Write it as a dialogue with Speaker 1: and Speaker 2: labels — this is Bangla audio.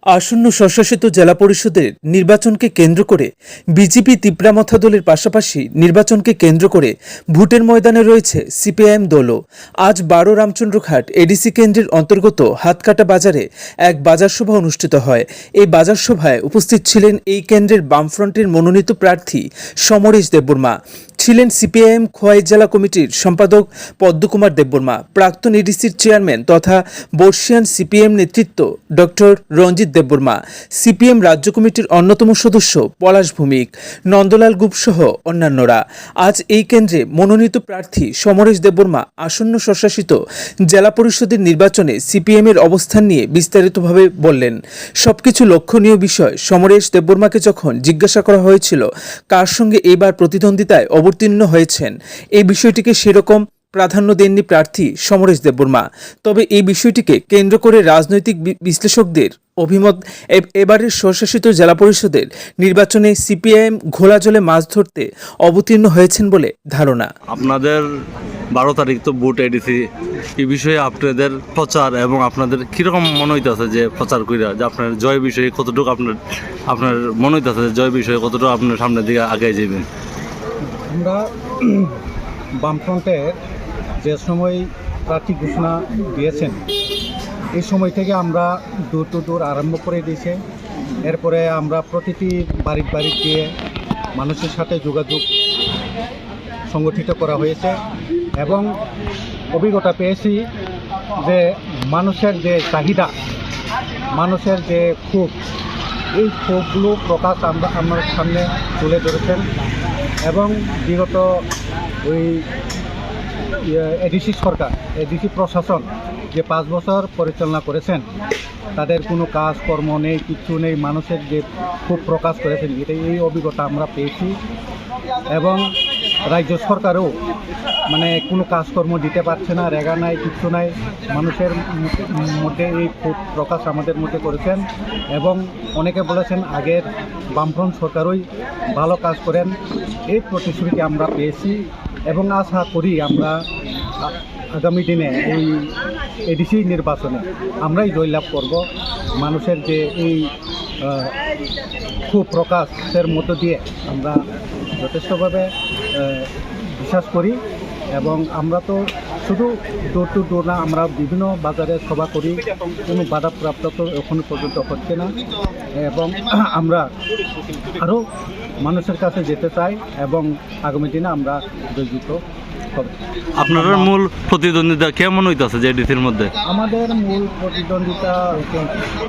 Speaker 1: আসন্ন স্বশাসিত জেলা পরিষদের নির্বাচনকে কেন্দ্র করে বিজেপি তিপ্রামথা দলের পাশাপাশি নির্বাচনকে কেন্দ্র করে ভোটের ময়দানে রয়েছে সিপিআইএম দলও। আজ ১২ রামচন্দ্রঘাট এডিসি কেন্দ্রের অন্তর্গত হাতকাটা বাজারে এক বাজার সভা অনুষ্ঠিত হয়। এই বাজার সভায় উপস্থিত ছিলেন এই কেন্দ্রের বামফ্রন্টের মনোনীত প্রার্থী সমরেশ দেববর্মা, ছিলেন সিপিআইএম খোয়াই জেলা কমিটির সম্পাদক পদ্মকুমার দেববর্মা, প্রাক্তন এডিসির চেয়ারম্যান তথা বর্ষিয়ান সিপিএম নেতৃত্ব ডক্টর রঞ্জিত দেববর্মা, সিপিএম রাজ্য কমিটির অন্যতম সদস্য পলাশ ভৌমিক, নন্দলাল গুপ সহ অন্যান্যরা। আজ এই কেন্দ্রে মনোনীত প্রার্থী সমরেশ দেববর্মা আসন্ন স্বশাসিত জেলা পরিষদের নির্বাচনে সিপিএমের অবস্থান নিয়ে বিস্তারিতভাবে বললেন। সবকিছু লক্ষণীয় বিষয়। সমরেশ দেববর্মাকে যখন জিজ্ঞাসা করা হয়েছিল কার সঙ্গে এবার প্রতিদ্বন্দ্বিতায় অবতীর্ণ হয়েছেন, এই বিষয়টিকে সেরকম প্রাধান্য দেননি প্রার্থী সমরেশ দেববর্মা। তবে এই বিষয়টিকে কেন্দ্র করে রাজনৈতিক বিশ্লেষকদের অভিমত, এবারের স্বশাসিত জেলা পরিষদের নির্বাচনে সিপিআইএম ঘোলা জলে মাছ ধরতে অবতীর্ণ হয়েছেন বলে ধারণা।
Speaker 2: আপনাদের 12 তারিখ তো ভোট এডিসি, এই বিষয়ে আপনাদের প্রচার এবং আপনাদের কীরকম মনে হইতেছে যে প্রচার কইরা যে আপনার জয় বিষয়ে কতটুকু আপনার মনে হইতেছে যে জয় বিষয়ে কতটুকু আপনার সামনের দিকে আগে যাবেন?
Speaker 3: আমরা বামফ্রন্টের যে সময় প্রার্থী ঘোষণা দিয়েছেন এই সময় থেকে আমরা ডোর টু ডোর আরম্ভ করে দিয়েছে। এরপরে আমরা প্রতিটি বাড়ি গিয়ে মানুষের সাথে যোগাযোগ সংগঠিত করা হয়েছে এবং অভিজ্ঞতা পেয়েছি যে মানুষের যে চাহিদা, মানুষের যে ক্ষোভ, এই ক্ষোভগুলো প্রকাশ আমার সামনে তুলে ধরেছেন এবং বিগত ওই এডিসি সরকার, এডিসি প্রশাসন যে 5 বছর পরিচালনা করেছেন তাদের কোনো কাজকর্ম নেই, কিচ্ছু নেই, মানুষের যে খুব প্রকাশ করেছেন এই অভিজ্ঞতা আমরা পেয়েছি এবং রাজ্য সরকারও কোনো কাজকর্ম দিতে পারছে না, রেগা নাই, কিচ্ছু নাই, মানুষের মধ্যে এই খুব প্রকাশ আমাদের মধ্যে করেছেন এবং অনেকে বলেছেন আগের বামফ্রন্ট সরকারই ভালো কাজ করেন। এই প্রতিশ্রুতি আমরা পেয়েছি এবং আশা করি আমরা আগামী দিনে এই এডিসি নির্বাচনে আমরাই জয়লাভ করব। মানুষের যে এই খুব প্রকাশের মধ্য দিয়ে আমরা যথেষ্টভাবে বিশ্বাস করি এবং আমরা তো শুধু ডোর টু ডোর না, আমরা বিভিন্ন বাজারে সভা করি, কোনো বাধাপ্রাপ্ত তো এখনো পর্যন্ত হচ্ছে না এবং আমরা আরও মানুষের কাছে যেতে চাই এবং আগামী দিনে আমরা জয়যুক্ত হব।
Speaker 2: আপনার মূল প্রতিদ্বন্দ্বিতা কেমন হইতেছে যে এডিসির মধ্যে?
Speaker 3: আমাদের মূল প্রতিদ্বন্দ্বিতা